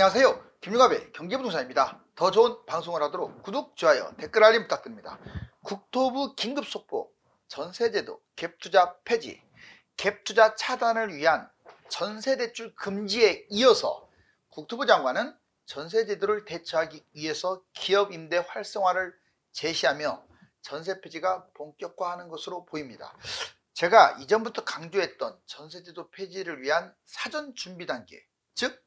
안녕하세요. 김유갑의 경제부동산입니다. 더 좋은 방송을 하도록 구독, 좋아요, 댓글 알림 부탁드립니다. 국토부 긴급속보, 전세제도 갭투자 폐지, 갭투자 차단을 위한 전세대출 금지에 이어서 국토부 장관은 전세제도를 대처하기 위해서 기업임대 활성화를 제시하며 전세 폐지가 본격화하는 것으로 보입니다. 제가 이전부터 강조했던 전세제도 폐지를 위한 사전 준비 단계, 즉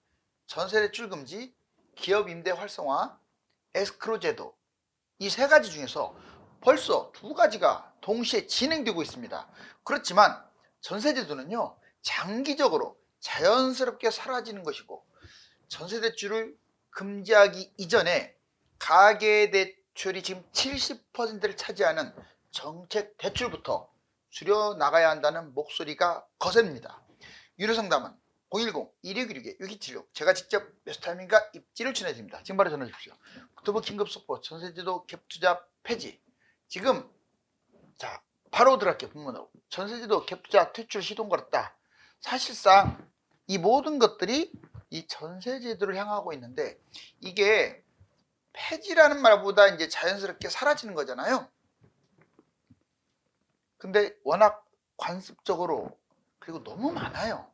전세대출 금지, 기업 임대 활성화, 에스크로 제도, 이 세 가지 중에서 벌써 두 가지가 동시에 진행되고 있습니다. 그렇지만 전세제도는요, 장기적으로 자연스럽게 사라지는 것이고, 전세대출을 금지하기 이전에 가계대출이 지금 70%를 차지하는 정책 대출부터 줄여나가야 한다는 목소리가 거셉니다. 유료상담은 010-2616-6276 제가 직접 메스타임인과 입지를 전해드립니다. 지금 바로 전화 주십시오. 국토부 긴급속보 전세제도 갭투자 폐지. 지금 자 바로 들어갈게요. 본문으로. 전세제도 갭투자 퇴출 시동 걸었다. 사실상 이 모든 것들이 이 전세제도를 향하고 있는데, 이게 폐지라는 말보다 이제 자연스럽게 사라지는 거잖아요. 근데 워낙 관습적으로, 그리고 너무 많아요.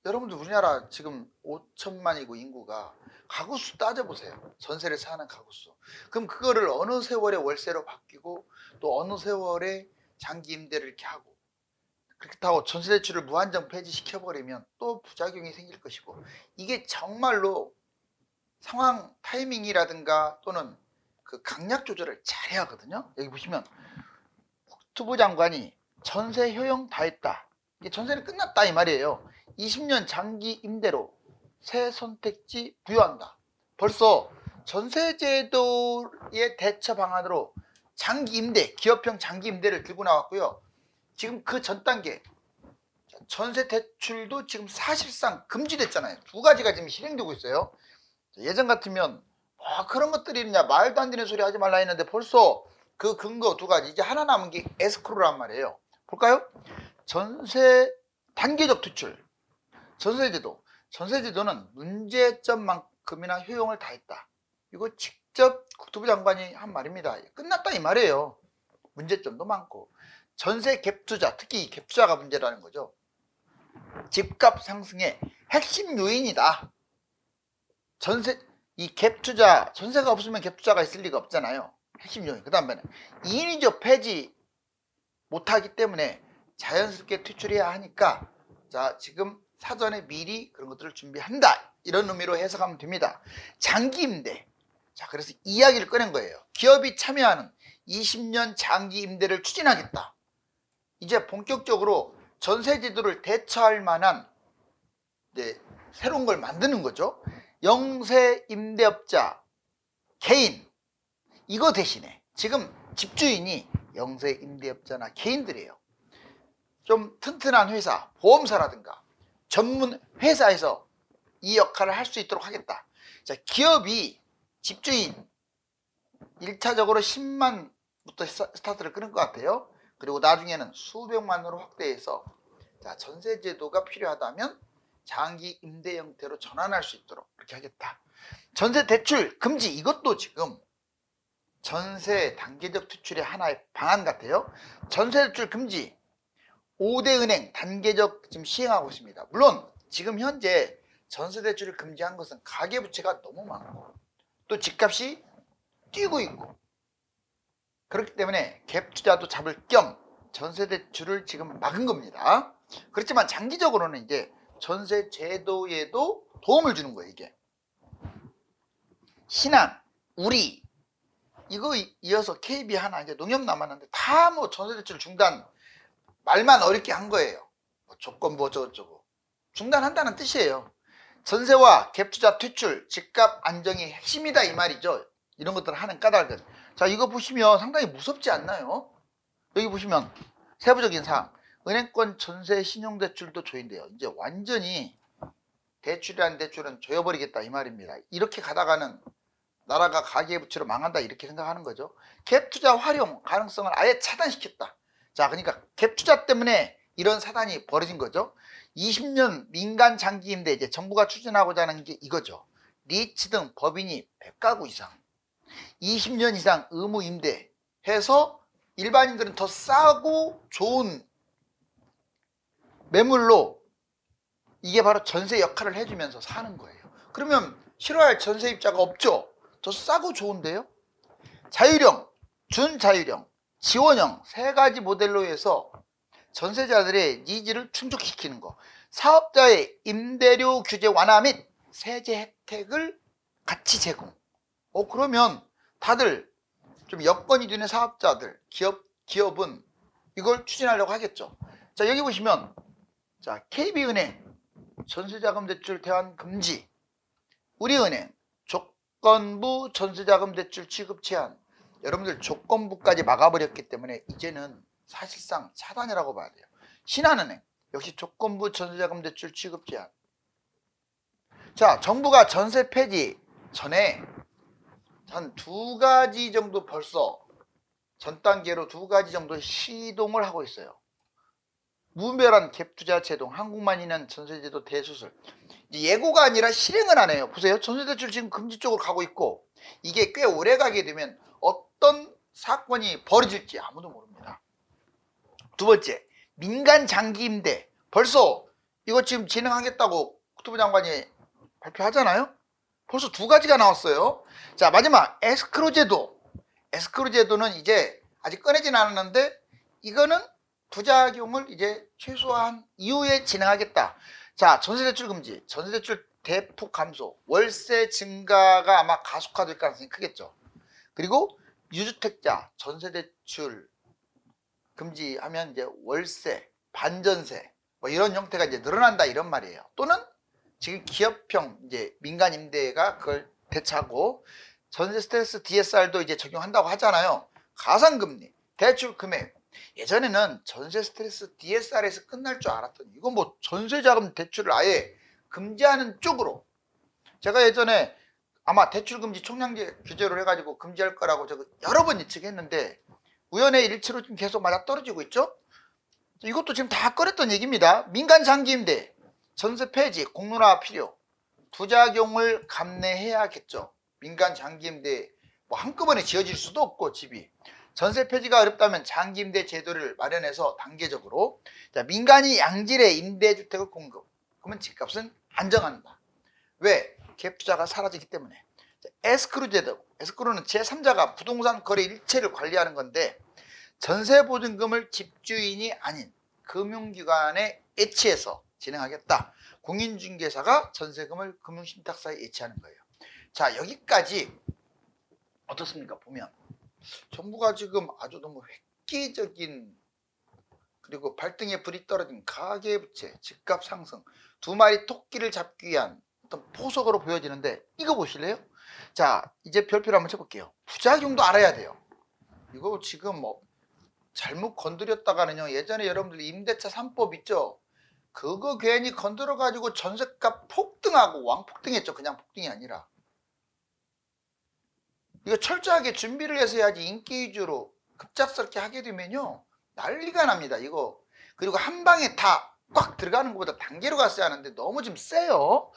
여러분들 우리나라 지금 5천만이고 인구가, 가구수 따져보세요. 전세를 사는 가구수. 그럼 그거를 어느 세월에 월세로 바뀌고 또 어느 세월에 장기 임대를 이렇게 하고, 그렇다고 전세대출을 무한정 폐지시켜버리면 또 부작용이 생길 것이고, 이게 정말로 상황 타이밍이라든가 또는 그 강약 조절을 잘해야 하거든요. 여기 보시면 국토부 장관이 전세 효용 다 했다. 이게 전세는 끝났다 이 말이에요. 20년 장기 임대로 새 선택지 부여한다. 벌써 전세제도의 대처 방안으로 장기 임대, 기업형 장기 임대를 들고 나왔고요. 지금 그 전 단계 전세 대출도 지금 사실상 금지됐잖아요. 두 가지가 지금 실행되고 있어요. 예전 같으면 그런 것들이 있냐, 말도 안 되는 소리 하지 말라 했는데 벌써 그 근거 두 가지, 이제 하나 남은 게 에스크로란 말이에요. 볼까요? 전세 단계적 퇴출, 전세제도는 문제점만큼이나 효용을 다했다. 이거 직접 국토부 장관이 한 말입니다. 끝났다 이 말이에요. 문제점도 많고, 전세 갭투자, 특히 이 갭투자가 문제라는 거죠. 집값 상승의 핵심 요인이다. 이 갭투자, 전세가 없으면 갭투자가 있을 리가 없잖아요. 핵심 요인. 그 다음에는 인위적 폐지 못하기 때문에 자연스럽게 퇴출해야 하니까, 자 지금 사전에 미리 그런 것들을 준비한다, 이런 의미로 해석하면 됩니다. 장기 임대. 자 그래서 이야기를 꺼낸 거예요. 기업이 참여하는 20년 장기 임대를 추진하겠다. 이제 본격적으로 전세제도를 대처할 만한 새로운 걸 만드는 거죠. 영세 임대업자 개인, 이거 대신에 지금 집주인이 영세 임대업자나 개인들이에요. 좀 튼튼한 회사, 보험사라든가 전문 회사에서 이 역할을 할 수 있도록 하겠다. 자, 기업이 집주인 1차적으로 10만부터 스타트를 끊을 것 같아요. 그리고 나중에는 수백만으로 확대해서, 자, 전세제도가 필요하다면 장기 임대 형태로 전환할 수 있도록 그렇게 하겠다. 전세 대출 금지, 이것도 지금 전세 단계적 퇴출의 하나의 방안 같아요. 전세 대출 금지 5대 은행 단계적 지금 시행하고 있습니다. 물론 지금 현재 전세 대출을 금지한 것은 가계부채가 너무 많고 또 집값이 뛰고 있고, 그렇기 때문에 갭 투자도 잡을 겸 전세 대출을 지금 막은 겁니다. 그렇지만 장기적으로는 이제 전세 제도에도 도움을 주는 거예요. 이게 신한, 우리, 이거 이어서 KB 하나, 이제 농협 남았는데 다 뭐 전세 대출 중단, 말만 어렵게 한 거예요. 조건 뭐 어쩌고저쩌고 중단한다는 뜻이에요. 전세와 갭투자 퇴출, 집값 안정이 핵심이다 이 말이죠. 이런 것들을 하는 까닭은, 자 이거 보시면 상당히 무섭지 않나요? 여기 보시면 세부적인 사항, 은행권 전세 신용대출도 조인돼요. 이제 완전히 대출이란 대출은 조여버리겠다 이 말입니다. 이렇게 가다가는 나라가 가계부채로 망한다, 이렇게 생각하는 거죠. 갭투자 활용 가능성을 아예 차단시켰다. 자, 그러니까 갭투자 때문에 이런 사단이 벌어진 거죠. 20년 민간 장기 임대, 이제 정부가 추진하고자 하는 게 이거죠. 리츠 등 법인이 100가구 이상 20년 이상 의무 임대 해서 일반인들은 더 싸고 좋은 매물로 이게 바로 전세 역할을 해주면서 사는 거예요. 그러면 싫어할 전세입자가 없죠. 더 싸고 좋은데요. 자율형, 준자율형, 지원형 세 가지 모델로 해서 전세자들의 니즈를 충족시키는 거. 사업자의 임대료 규제 완화 및 세제 혜택을 같이 제공. 그러면 다들 좀 여건이 되는 사업자들, 기업은 이걸 추진하려고 하겠죠. 자, 여기 보시면 자, KB은행 전세자금 대출 대환 금지, 우리은행 조건부 전세자금 대출 취급 제한. 여러분들 조건부까지 막아버렸기 때문에 이제는 사실상 차단이라고 봐야 돼요. 신한은행 역시 조건부 전세자금 대출 취급 제한. 자, 정부가 전세 폐지 전에 한 2가지 정도 벌써 전 단계로 2가지 정도 시동을 하고 있어요. 무분별한 갭투자 제동, 한국만 있는 전세제도 대수술. 예고가 아니라 실행을 안 해요. 보세요. 전세대출 지금 금지 쪽으로 가고 있고, 이게 꽤 오래 가게 되면 어떤 사건이 벌어질지 아무도 모릅니다. 두 번째, 민간 장기 임대. 벌써 이거 지금 진행하겠다고 국토부 장관이 발표하잖아요. 벌써 2가지가 나왔어요. 자, 마지막 에스크로 제도. 에스크로 제도는 이제 아직 꺼내진 않았는데 이거는 부작용을 이제 최소화한 이후에 진행하겠다. 자, 전세대출 금지, 전세대출 대폭 감소, 월세 증가가 아마 가속화될 가능성이 크겠죠. 그리고 유주택자 전세대출 금지하면 이제 월세, 반전세 뭐 이런 형태가 이제 늘어난다 이런 말이에요. 또는 지금 기업형 이제 민간 임대가 그걸 대차고 전세 스트레스 DSR도 이제 적용한다고 하잖아요. 가상금리, 대출 금액. 예전에는 전세 스트레스 DSR에서 끝날 줄 알았더니 이건 뭐 전세자금 대출을 아예 금지하는 쪽으로. 제가 예전에 아마 대출금지 총량제 규제로 해가지고 금지할 거라고 제가 여러 번 예측했는데 우연의 일치로 지금 계속 맞아 떨어지고 있죠. 이것도 지금 다 꺼냈던 얘기입니다. 민간 장기임대 전세 폐지 공론화 필요. 부작용을 감내해야겠죠. 민간 장기임대 뭐 한꺼번에 지어질 수도 없고 집이. 전세 폐지가 어렵다면 장기임대 제도를 마련해서 단계적으로. 자, 민간이 양질의 임대주택을 공급. 그러면 집값은 안정한다. 왜? 갭투자가 사라지기 때문에. 자, 에스크로 제도. 에스크로는 제3자가 부동산 거래 일체를 관리하는 건데 전세보증금을 집주인이 아닌 금융기관에 예치해서 진행하겠다. 공인중개사가 전세금을 금융신탁사에 예치하는 거예요. 자, 여기까지 어떻습니까? 보면 정부가 지금 아주 너무 획기적인, 그리고 발등에 불이 떨어진 가계부채, 집값 상승, 2마리 토끼를 잡기 위한 어떤 포석으로 보여지는데 이거 보실래요? 자, 이제 별표를 한번 쳐볼게요. 부작용도 알아야 돼요. 이거 지금 뭐 잘못 건드렸다가는요, 예전에 여러분들 임대차 3법 있죠? 그거 괜히 건드려 가지고 전세값 폭등하고 왕폭등했죠. 그냥 폭등이 아니라. 이거 철저하게 준비를 해서 해야지. 인기 위주로 급작스럽게 하게 되면요 난리가 납니다. 이거. 그리고 한 방에 다 꽉 들어가는 것보다 단계로 갔어야 하는데 너무 좀 세요.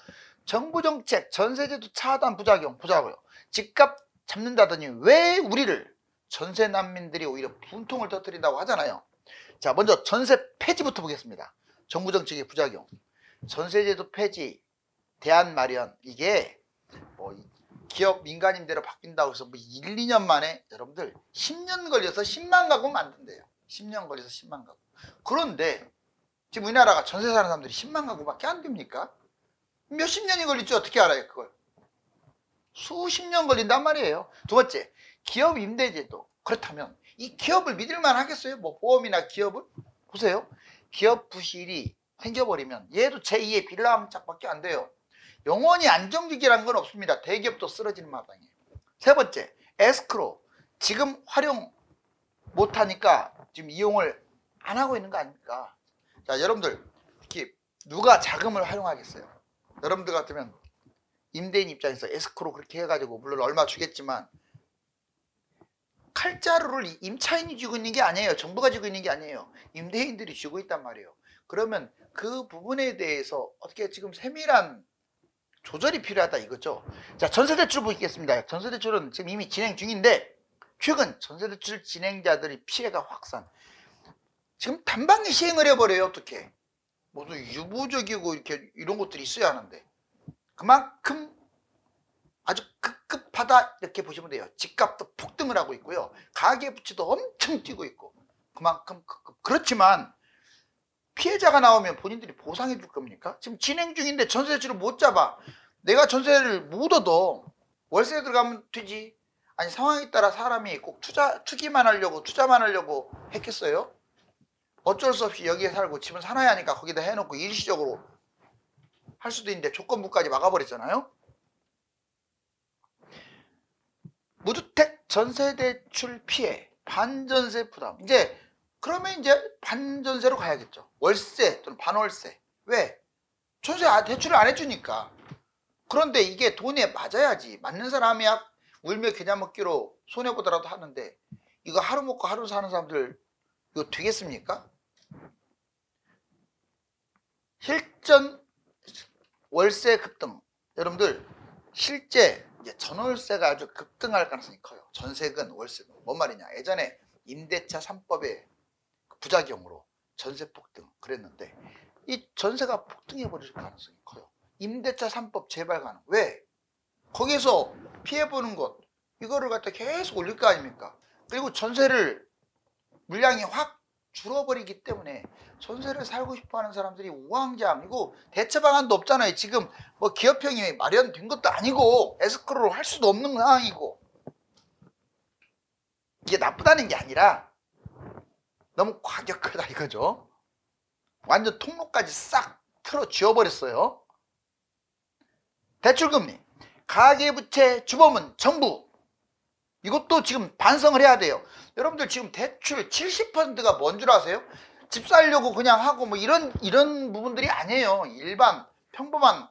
정부 정책, 전세제도 차단 부작용 보자고요. 집값 잡는다더니 왜 우리를, 전세 난민들이 오히려 분통을 터뜨린다고 하잖아요. 자, 먼저 전세 폐지부터 보겠습니다. 정부 정책의 부작용. 전세제도 폐지, 대안 마련. 이게 뭐 기업 민간 임대로 바뀐다고 해서 뭐 1, 2년 만에 여러분들 10년 걸려서 10만 가구 만든대요. 10년 걸려서 10만 가구. 그런데 지금 우리나라가 전세 사는 사람들이 10만 가구밖에 안 됩니까? 몇십 년이 걸릴지 어떻게 알아요, 그걸? 수십 년 걸린단 말이에요. 두 번째, 기업 임대제도. 그렇다면 이 기업을 믿을만 하겠어요? 뭐 보험이나 기업을? 보세요. 기업 부실이 생겨버리면 얘도 제2의 빌라암짝밖에 안 돼요. 영원히 안정적이라는 건 없습니다. 대기업도 쓰러지는 마당에. 세 번째, 에스크로. 지금 활용 못하니까 지금 이용을 안 하고 있는 거 아닙니까? 자, 여러분들 특히 누가 자금을 활용하겠어요? 여러분들 같으면 임대인 입장에서 에스크로 그렇게 해가지고 물론 얼마 주겠지만 칼자루를 임차인이 쥐고 있는 게 아니에요. 정부가 쥐고 있는 게 아니에요. 임대인들이 쥐고 있단 말이에요. 그러면 그 부분에 대해서 어떻게 지금 세밀한 조절이 필요하다 이거죠. 자, 전세대출 보겠습니다. 전세대출은 지금 이미 진행 중인데 최근 전세대출 진행자들이 피해가 확산. 지금 단방에 시행을 해버려요. 어떻게? 모두 유보적이고 이렇게 이런 것들이 있어야 하는데 그만큼 아주 급급하다 이렇게 보시면 돼요. 집값도 폭등을 하고 있고요. 가계부채도 엄청 뛰고 있고 그만큼 급급. 그렇지만 피해자가 나오면 본인들이 보상해 줄 겁니까? 지금 진행 중인데 전세대출을 못 잡아. 내가 전세를 못 얻어. 월세 들어가면 되지. 아니 상황에 따라 사람이 꼭 투기만 하려고 투자만 하려고 했겠어요? 어쩔 수 없이 여기에 살고 집은 사놔야 하니까 거기다 해놓고 일시적으로 할 수도 있는데 조건부까지 막아버렸잖아요. 무주택 전세대출 피해, 반전세 부담. 이제 그러면 이제 반전세로 가야겠죠. 월세 또는 반월세. 왜? 전세 대출을 안 해주니까. 그런데 이게 돈에 맞아야지. 맞는 사람이 울며 겨자 먹기로 손해보더라도 하는데 이거 하루 먹고 하루 사는 사람들 이거 되겠습니까? 실전 월세 급등. 여러분들 실제 이제 전월세가 아주 급등할 가능성이 커요. 전세금, 월세금. 뭔 말이냐? 예전에 임대차 3법의 부작용으로 전세 폭등 그랬는데 이 전세가 폭등해 버릴 가능성이 커요. 임대차 3법 재발 가능. 왜? 거기에서 피해보는 것 이거를 갖다 계속 올릴 거 아닙니까? 그리고 전세를 물량이 확 줄어버리기 때문에 전세를 살고 싶어하는 사람들이 우왕좌왕. 이거 대체 방안도 없잖아요. 지금 뭐 기업형이 마련된 것도 아니고 에스크로로 할 수도 없는 상황이고. 이게 나쁘다는 게 아니라 너무 과격하다 이거죠. 완전 통로까지 싹 틀어 쥐어버렸어요. 대출금리, 가계부채 주범은 정부. 이것도 지금 반성을 해야 돼요. 여러분들 지금 대출 70%가 뭔 줄 아세요? 집 살려고 그냥 하고 뭐 이런 부분들이 아니에요. 일반 평범한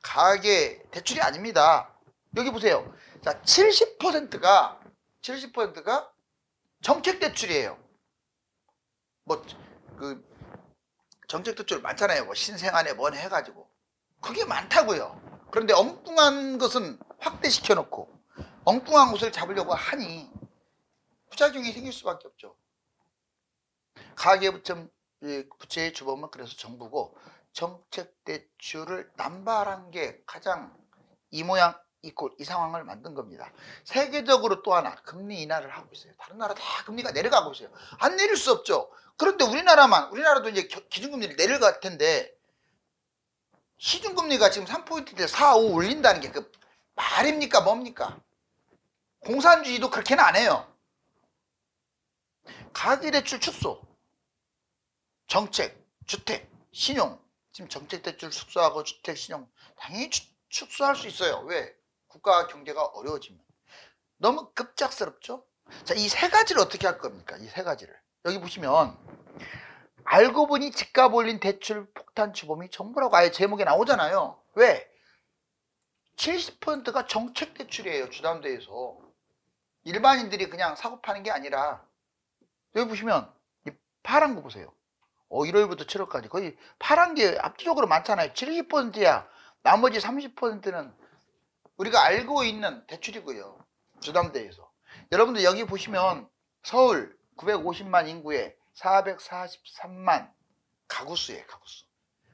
가계 대출이 아닙니다. 여기 보세요. 자, 70%가 정책 대출이에요. 뭐 그 정책 대출 많잖아요. 뭐 신생아네 뭐네 해가지고 그게 많다고요. 그런데 엉뚱한 것은 확대시켜 놓고 엉뚱한 것을 잡으려고 하니 부작용이 생길 수밖에 없죠. 가계부채의 주범은 그래서 정부고 정책대출을 남발한 게 가장 이 모양 이 상황을 만든 겁니다. 세계적으로 또 하나 금리 인하를 하고 있어요. 다른 나라 다 금리가 내려가고 있어요. 안 내릴 수 없죠. 그런데 우리나라도 이제 기준금리를 내릴 것 같을 텐데 시중금리가 지금 3%대 4, 5 올린다는 게 그 말입니까 뭡니까? 공산주의도 그렇게는 안 해요. 가계대출 축소, 정책, 주택, 신용. 지금 정책대출 축소하고 주택, 신용 당연히 축소할 수 있어요. 왜? 국가 경제가 어려워지면. 너무 급작스럽죠? 자, 이 세 가지를 어떻게 할 겁니까? 이 세 가지를. 여기 보시면 알고 보니 집값 올린 대출 폭탄 주범이 정부라고 아예 제목에 나오잖아요. 왜? 70%가 정책대출이에요. 주담대에서. 일반인들이 그냥 사고 파는 게 아니라 여기 보시면 이 파란 거 보세요. 1월부터 7월까지 거의 파란 게 압도적으로 많잖아요. 70%야. 나머지 30%는 우리가 알고 있는 대출이고요. 주담대에서. 여러분들 여기 보시면 서울 950만 인구에 443만 가구수예요. 가구수.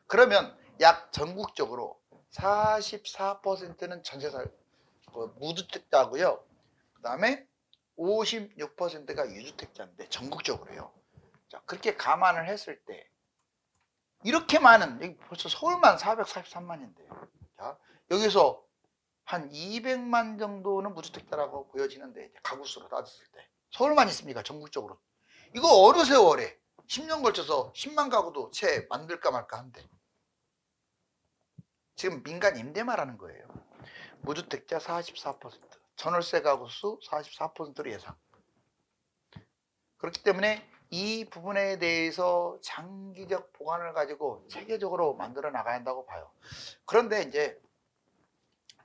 그러면 약 전국적으로 44%는 전세살 무주택자고요. 그 다음에 56%가 유주택자인데 전국적으로요. 자, 그렇게 감안을 했을 때 이렇게 많은 여기 벌써 서울만 443만인데요. 자, 여기서 한 200만 정도는 무주택자라고 보여지는데 가구수로 따졌을 때 서울만 있습니까? 전국적으로. 이거 어느 세월에 10년 걸쳐서 10만 가구도 채 만들까 말까 한데 지금 민간 임대 말하는 거예요. 무주택자 44%, 전월세 가구수 44%로 예상. 그렇기 때문에 이 부분에 대해서 장기적 보관을 가지고 체계적으로 만들어 나가야 한다고 봐요. 그런데 이제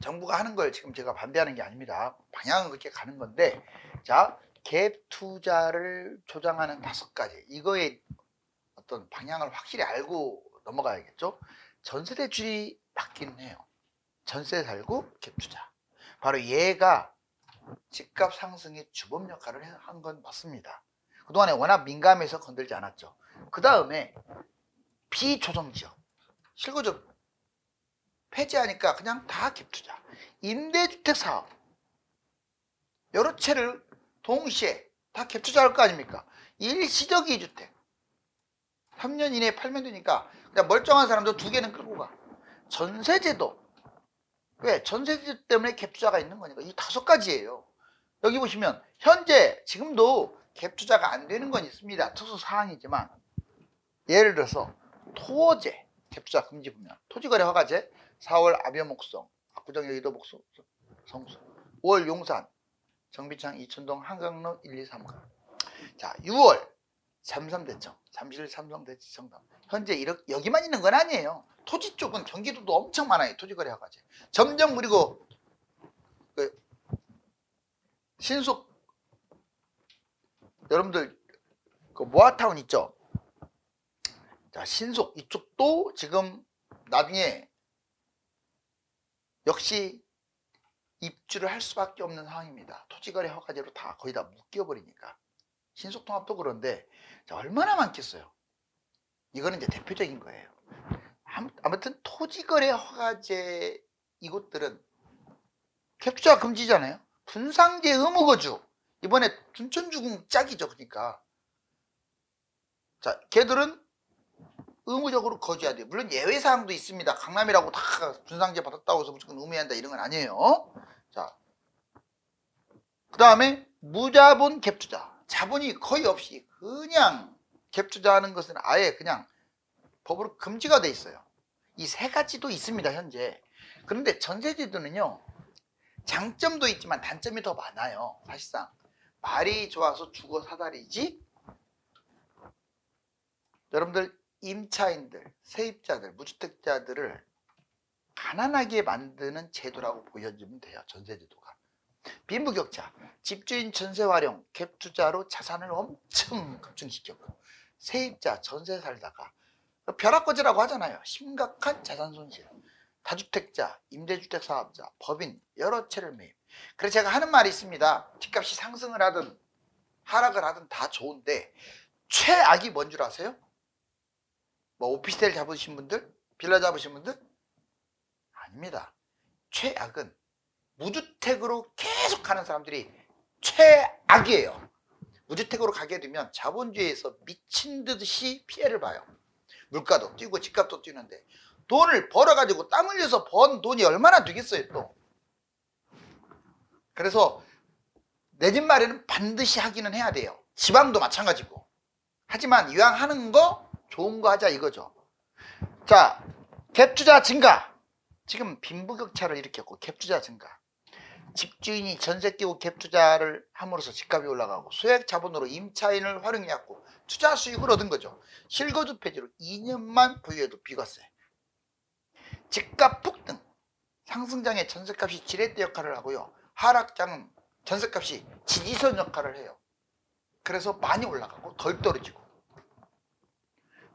정부가 하는 걸 지금 제가 반대하는 게 아닙니다. 방향은 그렇게 가는 건데, 자, 갭 투자를 조장하는 5가지. 이거의 어떤 방향을 확실히 알고 넘어가야겠죠. 전세대출이 맞기는 해요. 전세 살고 갭 투자. 바로 얘가 집값 상승의 주범 역할을 한 건 맞습니다. 그동안에 워낙 민감해서 건들지 않았죠. 그 다음에 비조정지역, 실거주 폐지하니까 그냥 다 갭 투자. 임대주택 사업 여러 채를 동시에 다 갭 투자할 거 아닙니까? 일시적 2주택 3년 이내에 팔면 되니까 그냥 멀쩡한 사람도 2개는 끌고 가. 전세제도, 왜? 전세제 때문에 갭 투자가 있는 거니까. 이 5가지예요. 여기 보시면 현재 지금도 갭 투자가 안 되는 건 있습니다. 특수 사항이지만 예를 들어서 토제 갭 투자 금지 보면 토지거래 허가제 4월 아비어목성, 압구정 여의도 목성 성수, 5월 용산 정비창 이천동 한강로 1, 2, 3가. 자, 6월 삼성대청, 잠실 삼성대청 등 현재 여기만 있는 건 아니에요. 토지 쪽은 경기도도 엄청 많아요. 토지거래 허가제. 점점 그리고 그 신속 여러분들 그 모아타운 있죠? 자, 신속 이쪽도 지금 나중에 역시 입주를 할 수밖에 없는 상황입니다. 토지거래 허가제로 다 거의 다 묶여버리니까. 신속통합도 그런데 자, 얼마나 많겠어요. 이거는 이제 대표적인 거예요. 아무튼 토지거래 허가제 이곳들은 갭투자 금지잖아요. 분상제 의무거주 이번에 둔촌주공 짝이죠. 그러니까 자, 걔들은 의무적으로 거주해야 돼요. 물론 예외사항도 있습니다. 강남이라고 다 분상제 받았다고 해서 무조건 의무해야 한다 이런 건 아니에요. 자, 그 다음에 무자본 갭투자. 자본이 거의 없이 그냥 갭투자하는 것은 아예 그냥 법으로 금지가 돼 있어요. 이 3가지도 있습니다. 현재. 그런데 전세제도는요. 장점도 있지만 단점이 더 많아요. 사실상 말이 좋아서 죽어 사다리지. 여러분들 임차인들, 세입자들, 무주택자들을 가난하게 만드는 제도라고 보여주면 돼요. 전세제도가. 빈부격차, 집주인 전세 활용, 갭 투자로 자산을 엄청 급증시켰고, 세입자 전세 살다가 벼락거지라고 하잖아요. 심각한 자산 손실. 다주택자, 임대주택 사업자, 법인 여러 채를 매입. 그래서 제가 하는 말이 있습니다. 집값이 상승을 하든 하락을 하든 다 좋은데 최악이 뭔 줄 아세요? 뭐 오피스텔 잡으신 분들? 빌라 잡으신 분들? 아닙니다. 최악은 무주택으로 계속 가는 사람들이 최악이에요. 무주택으로 가게 되면 자본주의에서 미친 듯이 피해를 봐요. 물가도 뛰고 집값도 뛰는데 돈을 벌어가지고 땀 흘려서 번 돈이 얼마나 되겠어요 또. 그래서 내 집 마련은 반드시 하기는 해야 돼요. 지방도 마찬가지고. 하지만 이왕 하는 거 좋은 거 하자 이거죠. 자, 갭투자 증가. 지금 빈부격차를 일으켰고 갭투자 증가. 집주인이 전세 끼고 갭투자를 함으로써 집값이 올라가고 소액 자본으로 임차인을 활용해갖고 투자 수익을 얻은 거죠. 실거주 폐지로 2년만 보유해도 비과세. 집값 폭등. 상승장에 전세값이 지렛대 역할을 하고요. 하락장은 전세값이 지지선 역할을 해요. 그래서 많이 올라가고 덜 떨어지고.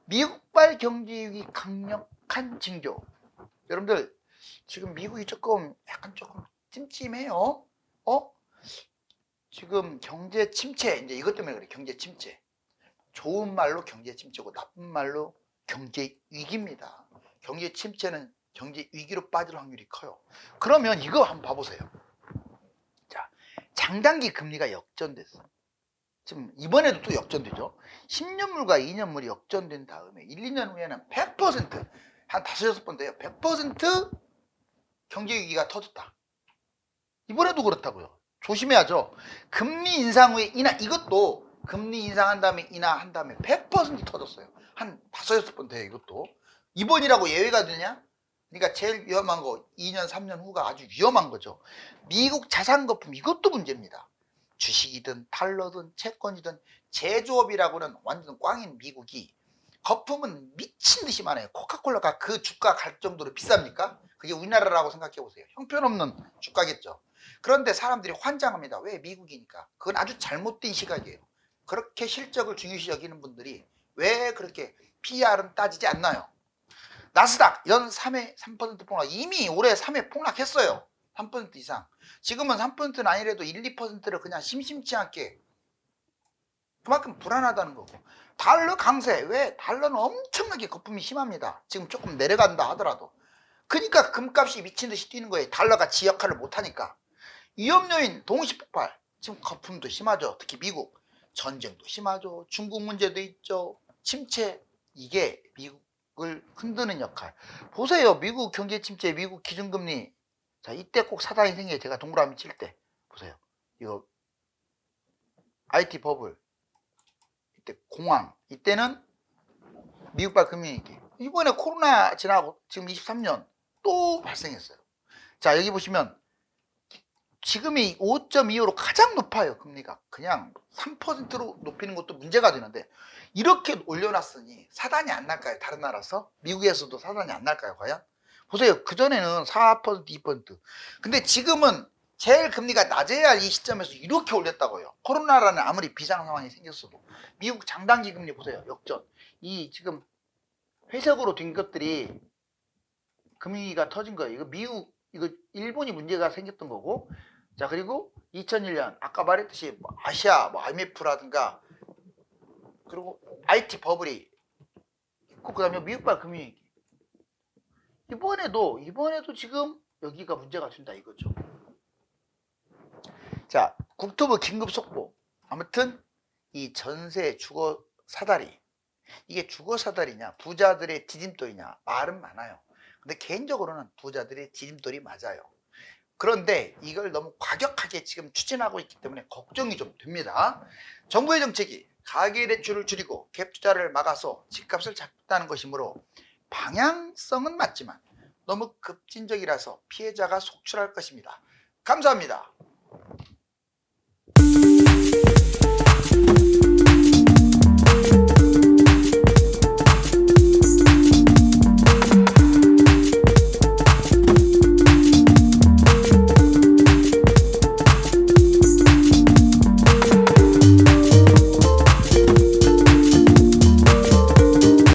미국발 경제위기 강력한 징조. 여러분들 지금 미국이 조금 찜찜해요. 지금 경제 침체, 이제 이것 때문에 그래. 경제 침체. 좋은 말로 경제 침체고 나쁜 말로 경제 위기입니다. 경제 침체는 경제 위기로 빠질 확률이 커요. 그러면 이거 한번 봐보세요. 자, 장단기 금리가 역전됐어. 지금 이번에도 또 역전되죠. 10년물과 2년물이 역전된 다음에 1, 2년 후에는 100%, 한 5, 6번 돼요. 100% 경제 위기가 터졌다. 이번에도 그렇다고요. 조심해야죠. 금리 인상 후에 인하, 이것도 금리 인상한 다음에 인하한 다음에 100% 터졌어요. 한 5, 6번 돼요. 이것도. 이번이라고 예외가 되냐? 그러니까 제일 위험한 거 2년, 3년 후가 아주 위험한 거죠. 미국 자산 거품 이것도 문제입니다. 주식이든 달러든 채권이든 제조업이라고는 완전 꽝인 미국이 거품은 미친 듯이 많아요. 코카콜라가 그 주가 갈 정도로 비쌉니까? 그게 우리나라라고 생각해 보세요. 형편없는 주가겠죠. 그런데 사람들이 환장합니다. 왜? 미국이니까. 그건 아주 잘못된 시각이에요. 그렇게 실적을 중요시 여기는 분들이 왜 그렇게 PR은 따지지 않나요? 나스닥 연 3회 3% 폭락. 이미 올해 3회 폭락했어요. 3% 이상. 지금은 3%는 아니래도 1, 2%를 그냥 심심치 않게, 그만큼 불안하다는 거고. 달러 강세. 왜? 달러는 엄청나게 거품이 심합니다. 지금 조금 내려간다 하더라도. 그러니까 금값이 미친 듯이 뛰는 거예요. 달러가 지 역할을 못하니까. 위험 요인 동시 폭발. 지금 거품도 심하죠. 특히 미국. 전쟁도 심하죠. 중국 문제도 있죠. 침체. 이게 미국을 흔드는 역할. 보세요. 미국 경제 침체, 미국 기준금리. 자, 이때 꼭 사단이 생겨요. 제가 동그라미 칠 때. 보세요. 이거 IT 버블. 이때 공황. 이때는 미국발 금융위기. 이번에 코로나 지나고 지금 23년 또 발생했어요. 자, 여기 보시면 지금이 5.25로 가장 높아요. 금리가. 그냥 3%로 높이는 것도 문제가 되는데 이렇게 올려놨으니 사단이 안 날까요? 다른 나라에서? 미국에서도 사단이 안 날까요? 과연? 보세요. 그전에는 4%, 2%. 근데 지금은 제일 금리가 낮아야 할 이 시점에서 이렇게 올렸다고요. 코로나라는 아무리 비상 상황이 생겼어도. 미국 장단기 금리 보세요. 역전. 이 지금 회색으로 된 것들이 금리가 터진 거예요. 이거 미국, 이거 일본이 문제가 생겼던 거고. 자, 그리고 2001년 아까 말했듯이 뭐 아시아, 뭐 IMF라든가 그리고 IT 버블이 있고, 그다음에 미국발 금융위기. 이번에도 지금 여기가 문제가 된다 이거죠. 자, 국토부 긴급 속보. 아무튼 이 전세 주거 사다리, 이게 주거 사다리냐 부자들의 디딤돌이냐 말은 많아요. 근데 개인적으로는 부자들의 디딤돌이 맞아요. 그런데 이걸 너무 과격하게 지금 추진하고 있기 때문에 걱정이 좀 됩니다. 정부의 정책이 가계대출을 줄이고 갭투자를 막아서 집값을 잡겠다는 것이므로 방향성은 맞지만 너무 급진적이라서 피해자가 속출할 것입니다. 감사합니다.